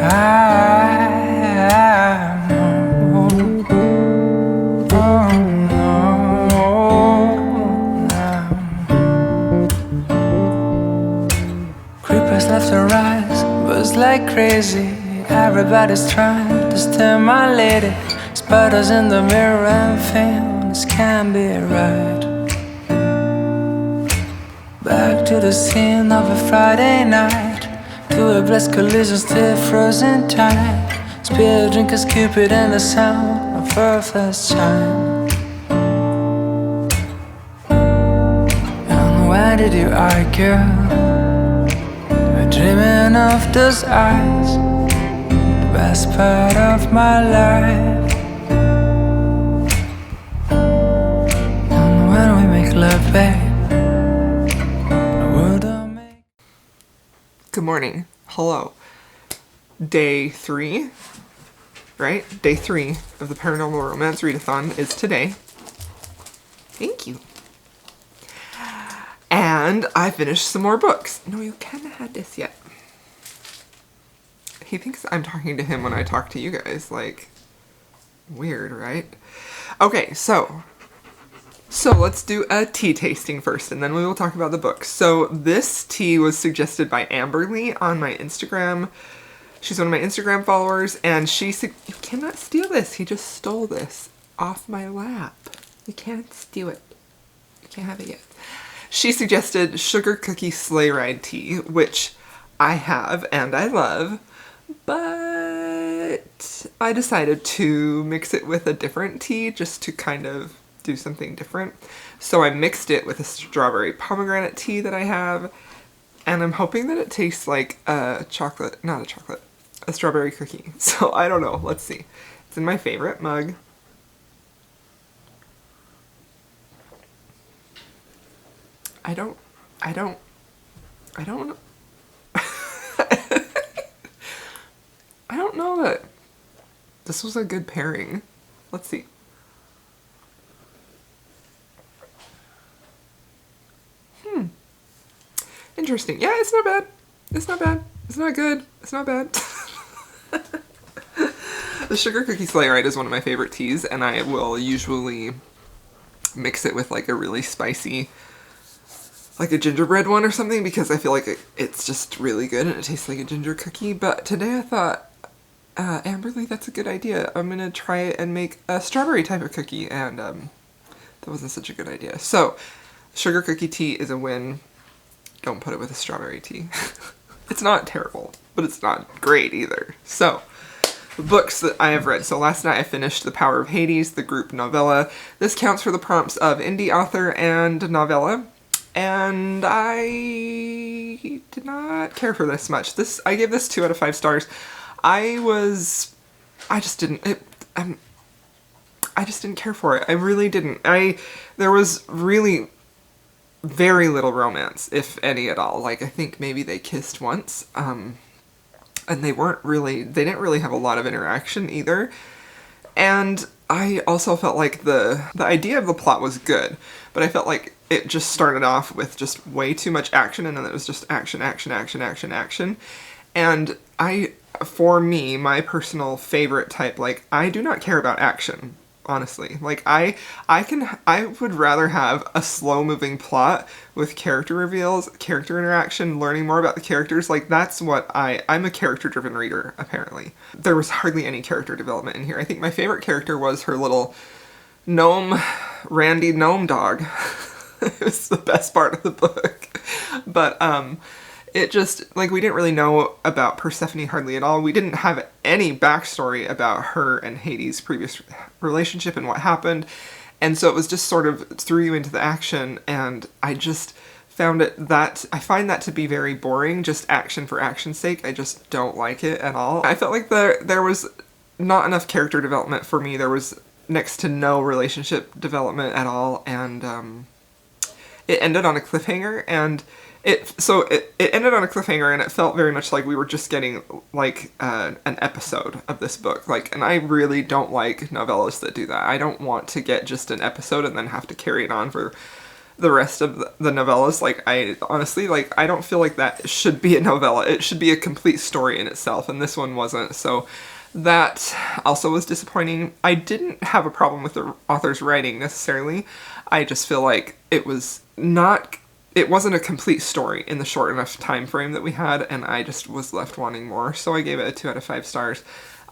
Creepers left to rise, buzz like crazy. Everybody's trying to stimulate it. Spiders in the mirror and things can't be right. Back to the scene of a Friday night, to a blessed collision still frozen tight. Spear drinkers, Cupid and the sound of her first chime. And why did you argue? We're dreaming of those eyes, the best part of my life. And when we make love, babe, good morning. Hello. Day 3, right? Day 3 of the Paranormal Romance Readathon is today. Thank you. And I finished some more books. No, you can't have had this yet. He thinks I'm talking to him when I talk to you guys. Like, weird, right? Okay, so let's do a tea tasting first, and then we will talk about the books. So this tea was suggested by Amberly on my Instagram. She's one of my Instagram followers, and she said, you cannot steal this. He just stole this off my lap. You can't steal it. You can't have it yet. She suggested Sugar Cookie Sleigh Ride tea, which I have and I love, but I decided to mix it with a different tea just to kind of do something different. So I mixed it with a strawberry pomegranate tea that I have, and I'm hoping that it tastes like a strawberry cookie. So I don't know, let's see. It's in my favorite mug. I don't know. I don't know that this was a good pairing. Let's see. Interesting. Yeah, it's not bad. It's not bad. It's not good. It's not bad. The Sugar Cookie Sleigh Ride is one of my favorite teas, and I will usually mix it with like a really spicy, like a gingerbread one or something, because I feel like it's just really good and it tastes like a ginger cookie. But today I thought, Amberly, that's a good idea. I'm gonna try it and make a strawberry type of cookie, and that wasn't such a good idea. So sugar cookie tea is a win. Don't put it with a strawberry tea. It's not terrible, but it's not great either. So, the books that I have read. So last night I finished The Power of Hades, the group novella. This counts for the prompts of indie author and novella. And I did not care for this much. I gave this 2 out of 5 stars. I just didn't care for it. I really didn't. There was really very little romance, if any at all. Like, I think maybe they kissed once, and they didn't really have a lot of interaction either. And I also felt like the idea of the plot was good, but I felt like it just started off with just way too much action, and then it was just action. And for me, my personal favorite type, like, I do not care about action. Honestly, like I would rather have a slow-moving plot with character reveals, character interaction, learning more about the characters. Like, that's what I'm a character-driven reader, apparently. There was hardly any character development in here. I think my favorite character was her little Randy gnome dog. It was the best part of the book. But it just, like, we didn't really know about Persephone hardly at all. We didn't have any backstory about her and Hades' previous relationship and what happened. And so it was just sort of threw you into the action, and I just found I find that to be very boring, just action for action's sake. I just don't like it at all. I felt like there was not enough character development for me. There was next to no relationship development at all, and it ended on a cliffhanger, and it ended on a cliffhanger, and it felt very much like we were just getting, like, an episode of this book. Like, and I really don't like novellas that do that. I don't want to get just an episode and then have to carry it on for the rest of the novellas. Like, I honestly, like, I don't feel like that should be a novella. It should be a complete story in itself, and this one wasn't, so that also was disappointing. I didn't have a problem with the author's writing necessarily. I just feel like it wasn't a complete story in the short enough time frame that we had, and I just was left wanting more, so I gave it a 2 out of 5 stars.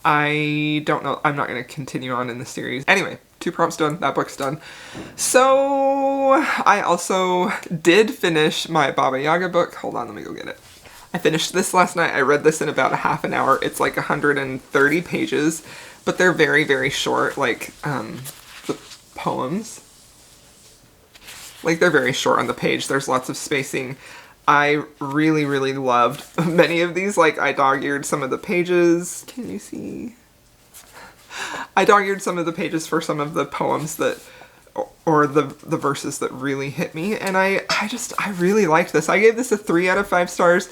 I don't know, I'm not going to continue on in the series. Anyway, 2 prompts done, that book's done. So, I also did finish my Baba Yaga book. Hold on, let me go get it. I finished this last night. I read this in about a half an hour. It's like 130 pages, but they're very, very short, like, the poems. Like, they're very short on the page. There's lots of spacing. I really, really loved many of these. Like, I dog-eared some of the pages. Can you see? I dog-eared some of the pages for some of the poems that, or the verses that really hit me. And I really liked this. I gave this a 3 out of 5 stars.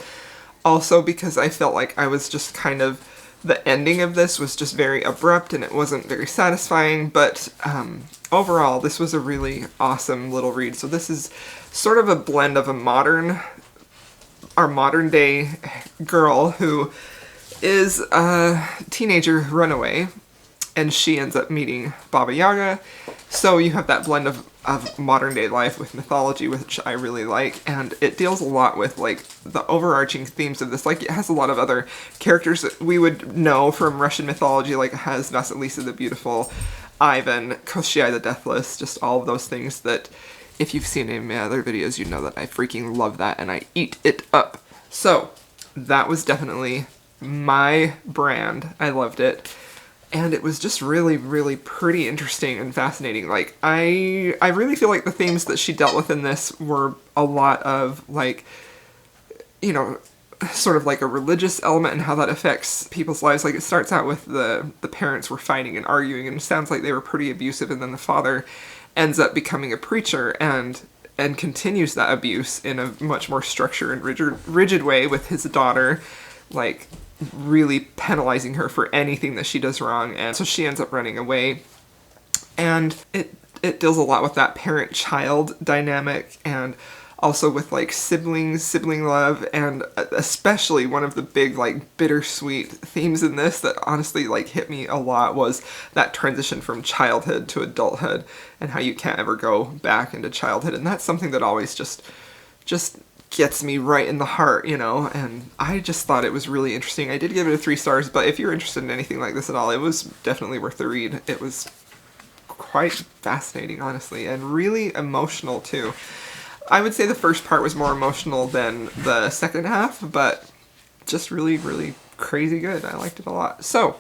Also because I felt like I was just kind of, the ending of this was just very abrupt and it wasn't very satisfying, but overall this was a really awesome little read. So this is sort of a blend of our modern day girl who is a teenager runaway, and she ends up meeting Baba Yaga. So you have that blend of modern day life with mythology, which I really like, and it deals a lot with like the overarching themes of this. Like, it has a lot of other characters that we would know from Russian mythology, like it has Vasilisa the Beautiful, Ivan, Koshchei the Deathless, just all of those things that if you've seen any of my other videos, you know that I freaking love that and I eat it up. So that was definitely my brand. I loved it. And it was just really, really pretty interesting and fascinating. Like, I really feel like the themes that she dealt with in this were a lot of, like, you know, sort of like a religious element and how that affects people's lives. Like, it starts out with the parents were fighting and arguing, and it sounds like they were pretty abusive, and then the father ends up becoming a preacher and continues that abuse in a much more structured and rigid way with his daughter, like, really penalizing her for anything that she does wrong, and so she ends up running away. And it deals a lot with that parent-child dynamic, and also with like sibling love, and especially one of the big like bittersweet themes in this that honestly like hit me a lot was that transition from childhood to adulthood and how you can't ever go back into childhood. And that's something that always just gets me right in the heart, you know, and I just thought it was really interesting. I did give it a 3 stars, but if you're interested in anything like this at all, it was definitely worth the read. It was quite fascinating, honestly, and really emotional too. I would say the first part was more emotional than the second half, but just really, really crazy good. I liked it a lot. So,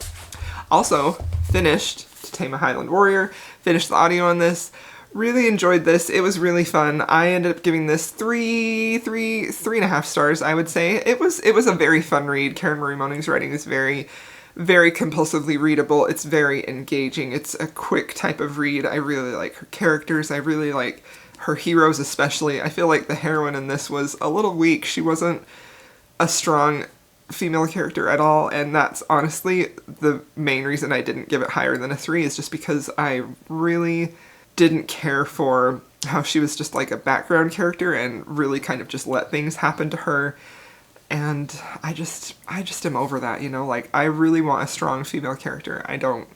also finished To Tame a Highland Warrior, finished the audio on this. Really enjoyed this. It was really fun. I ended up giving this 3.5 stars, I would say. It was a very fun read. Karen Marie Moning's writing is very, very compulsively readable. It's very engaging. It's a quick type of read. I really like her characters. I really like her heroes especially. I feel like the heroine in this was a little weak. She wasn't a strong female character at all, and that's honestly the main reason I didn't give it higher than a 3, is just because I really didn't care for how she was just like a background character and really kind of just let things happen to her. And I just am over that, you know, like I really want a strong female character. I don't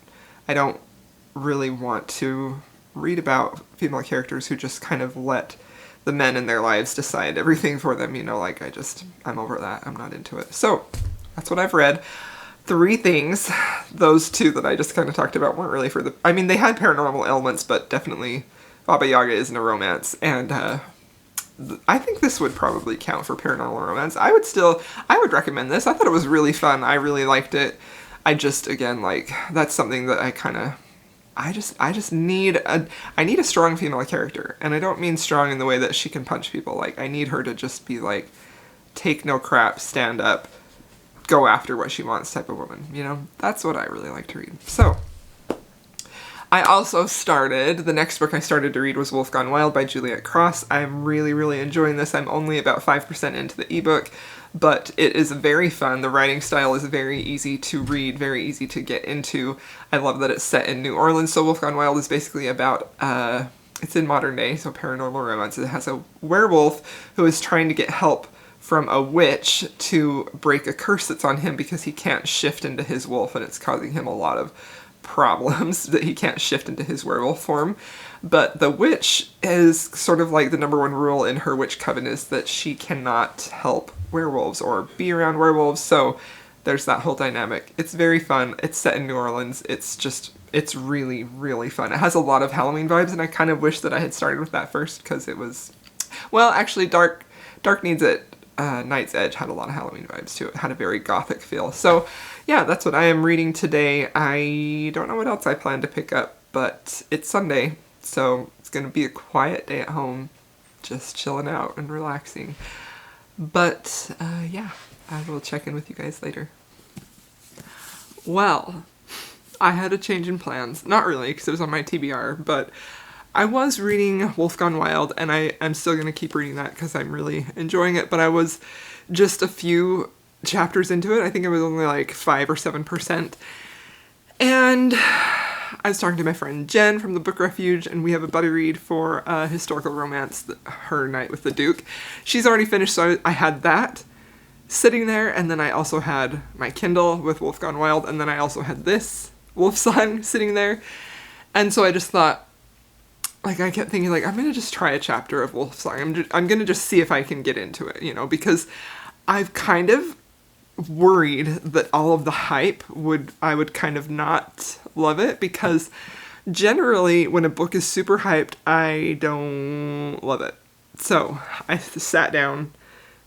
really want to read about female characters who just kind of let the men in their lives decide everything for them, you know, like I'm over that. I'm not into it. So that's what I've read. 3 things. Those 2 that I just kind of talked about weren't really for the... I mean, they had paranormal elements, but definitely Baba Yaga isn't a romance, and I think this would probably count for paranormal romance. I would recommend this. I thought it was really fun. I really liked it. I just, again, like, that's something that I just need a strong female character, and I don't mean strong in the way that she can punch people. Like, I need her to just be like, take no crap, stand up, go after what she wants type of woman, you know? That's what I really like to read. So, I also the next book I started to read was Wolf Gone Wild by Juliet Cross. I'm really, really enjoying this. I'm only about 5% into the ebook, but it is very fun. The writing style is very easy to read, very easy to get into. I love that it's set in New Orleans. So Wolf Gone Wild is basically about a it's in modern day, so paranormal romance. It has a werewolf who is trying to get help from a witch to break a curse that's on him because he can't shift into his wolf, and it's causing him a lot of problems that he can't shift into his werewolf form. But the witch is sort of like the number one rule in her witch coven is that she cannot help werewolves or be around werewolves, so there's that whole dynamic. It's very fun. It's set in New Orleans. It's really, really fun. It has a lot of Halloween vibes, and I kind of wish that I had started with that first, because it was, well, actually, Dark Needs It, Night's Edge had a lot of Halloween vibes too. It had a very gothic feel. So yeah, that's what I am reading today. I don't know what else I plan to pick up, but it's Sunday, so it's going to be a quiet day at home, just chilling out and relaxing. But yeah, I will check in with you guys later. Well, I had a change in plans. Not really, because it was on my TBR, but I was reading Wolf Gone Wild, and I'm still going to keep reading that because I'm really enjoying it, but I was just a few chapters into it. I think it was only like 5 or 7%. And I was talking to my friend Jen from the Book Refuge, and we have a buddy read for a historical romance, Her Night with the Duke. She's already finished, so I had that sitting there, and then I also had my Kindle with Wolf Gone Wild, and then I also had this Wolf Song sitting there. And so I just thought, like, I kept thinking, like, I'm going to just try a chapter of Wolf Song. I'm going to just see if I can get into it, you know, because I've kind of worried that all of the hype I would kind of not love it, because generally when a book is super hyped, I don't love it. So I sat down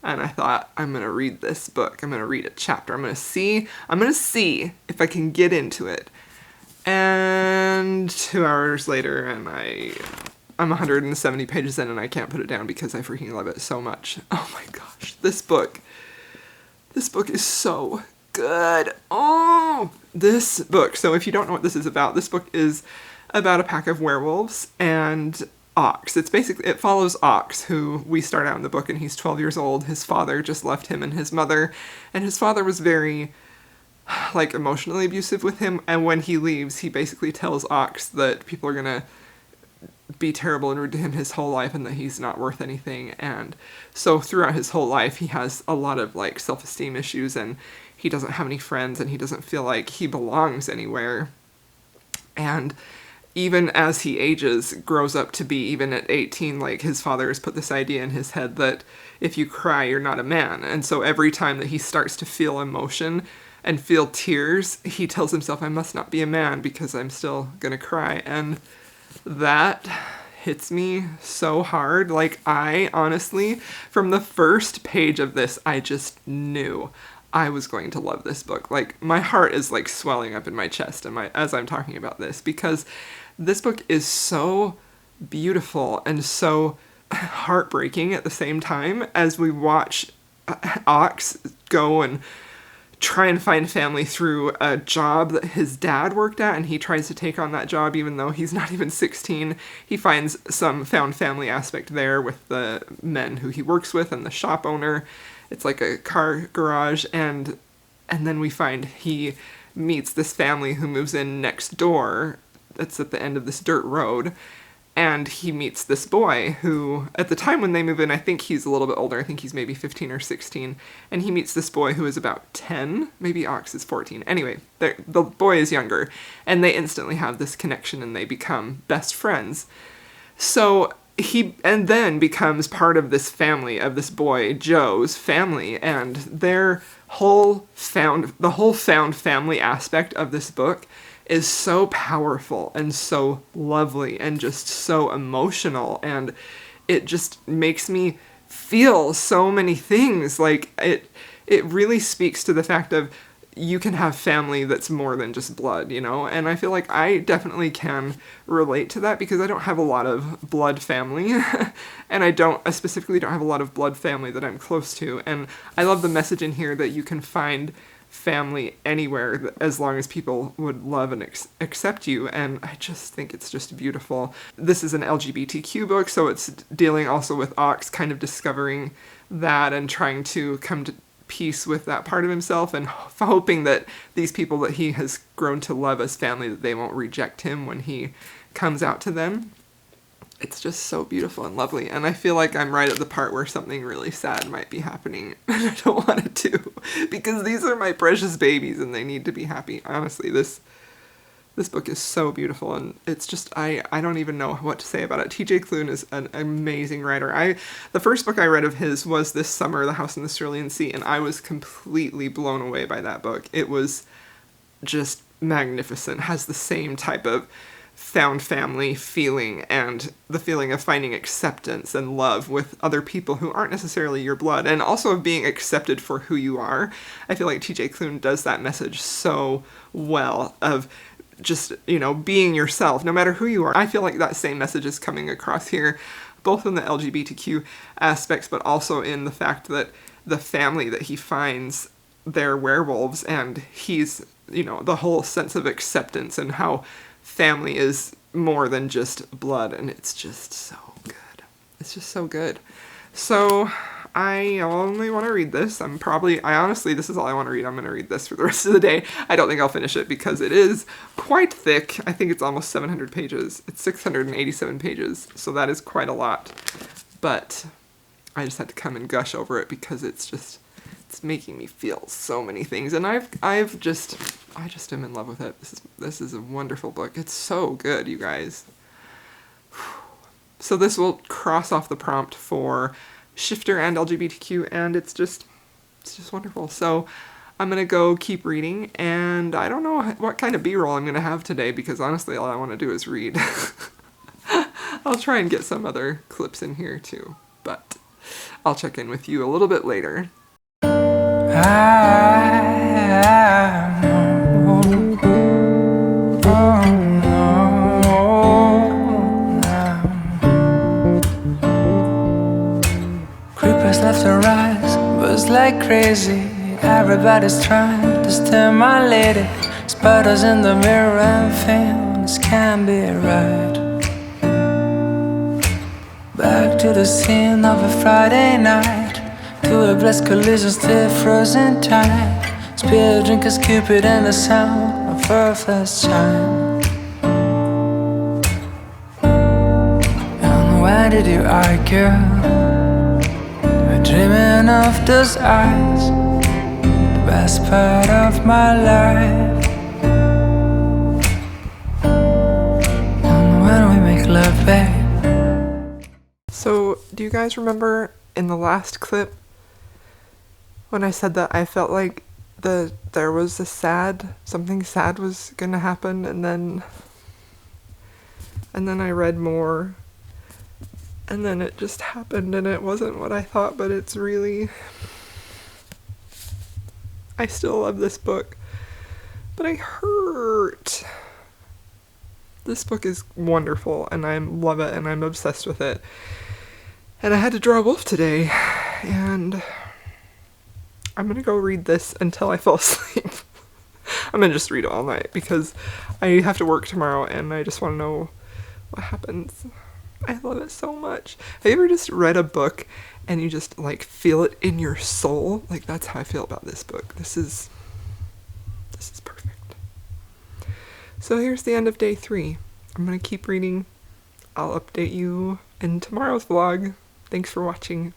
and I thought, I'm going to read this book. I'm going to read a chapter. I'm going to see if I can get into it. And 2 hours later, and I'm 170 pages in, and I can't put it down because I freaking love it so much. Oh my gosh, this book is so good. Oh, this book. So if you don't know what this is about, this book is about a pack of werewolves and Ox. It follows Ox, who we start out in the book, and he's 12 years old. His father just left him and his mother, and his father was very, like, emotionally abusive with him, and when he leaves, he basically tells Ox that people are gonna be terrible and rude to him his whole life, and that he's not worth anything. And so throughout his whole life, he has a lot of, like, self-esteem issues, and he doesn't have any friends, and he doesn't feel like he belongs anywhere. And even as he ages, grows up to be, even at 18, like, his father has put this idea in his head that if you cry, you're not a man. And so every time that he starts to feel emotion and feel tears, he tells himself, I must not be a man because I'm still gonna cry. And that hits me so hard. Like, I honestly, from the first page of this, I just knew I was going to love this book. Like, my heart is, like, swelling up in my chest as I'm talking about this, because this book is so beautiful and so heartbreaking at the same time as we watch Ox go and try and find family through a job that his dad worked at, and he tries to take on that job even though he's not even 16. He finds some found family aspect there with the men who he works with and the shop owner. It's like a car garage, and then we find he meets this family who moves in next door that's at the end of this dirt road. And he meets this boy who, at the time when they move in, I think he's a little bit older. I think he's maybe 15 or 16. And he meets this boy who is about 10. Maybe Ox is 14. Anyway, the boy is younger. And they instantly have this connection and they become best friends. So he then becomes part of this family, of this boy, Joe's family. And the whole found family aspect of this book is so powerful and so lovely and just so emotional, and it just makes me feel so many things. Like, it really speaks to the fact of you can have family that's more than just blood, you know? And I feel like I definitely can relate to that because I don't have a lot of blood family and I specifically don't have a lot of blood family that I'm close to. And I love the message in here that you can find family anywhere as long as people would love and accept you, and I just think it's just beautiful. This is an LGBTQ book, so it's dealing also with Ox kind of discovering that and trying to come to peace with that part of himself, and hoping that these people that he has grown to love as family, that they won't reject him when he comes out to them. it's just so beautiful and lovely. And I feel like I'm right at the part where something really sad might be happening. And I don't want it to, because these are my precious babies and they need to be happy. Honestly, this book is so beautiful, and it's just, I don't even know what to say about it. TJ Klune is an amazing writer. The first book I read of his was this summer, The House in the Cerulean Sea, and I was completely blown away by that book. It was just magnificent. Has the same type of found family feeling and the feeling of finding acceptance and love with other people who aren't necessarily your blood, and also of being accepted for who you are. I feel like TJ Klune does that message so well, of just, you know, being yourself no matter who you are. I feel like that same message is coming across here, both in the LGBTQ aspects, but also in the fact that the family that he finds, they're werewolves, and he's, you know, the whole sense of acceptance and how family is more than just blood, and it's just so good. It's just so good. So I only want to read this. Honestly, this is all I want to read. I'm going to read this for the rest of the day. I don't think I'll finish it because it is quite thick. I think it's almost 700 pages. It's 687 pages, so that is quite a lot. But I just had to come and gush over it because it's making me feel so many things, and I just am in love with it. This is a wonderful book. It's so good, you guys. So this will cross off the prompt for Shifter and LGBTQ, and it's just wonderful. So I'm gonna go keep reading, and I don't know what kind of B-roll I'm gonna have today, because honestly all I want to do is read. I'll try and get some other clips in here too, but I'll check in with you a little bit later. Creepers left and right, buzz like crazy. Everybody's trying to stimulate it. Spiders in the mirror and things can't be right. Back to the scene of a Friday night, to a blessed collision, still frozen time. Spear drinkers, Cupid, and the sound of her first chime. And why did you argue? We're dreaming of those eyes, the best part of my life. And when we make love, babe. So, do you guys remember in the last clip when I said that I felt like there was something sad was gonna happen, and then I read more, and then it just happened, and it wasn't what I thought, but it's really, I still love this book, but I hurt. This book is wonderful, and I love it, and I'm obsessed with it. And I had to draw a wolf today, and I'm gonna go read this until I fall asleep. I'm gonna just read it all night because I have to work tomorrow, and I just want to know what happens. I love it so much. Have you ever just read a book and you just like feel it in your soul? Like, that's how I feel about this book. This is perfect. So here's the end of day 3. I'm gonna keep reading. I'll update you in tomorrow's vlog. Thanks for watching.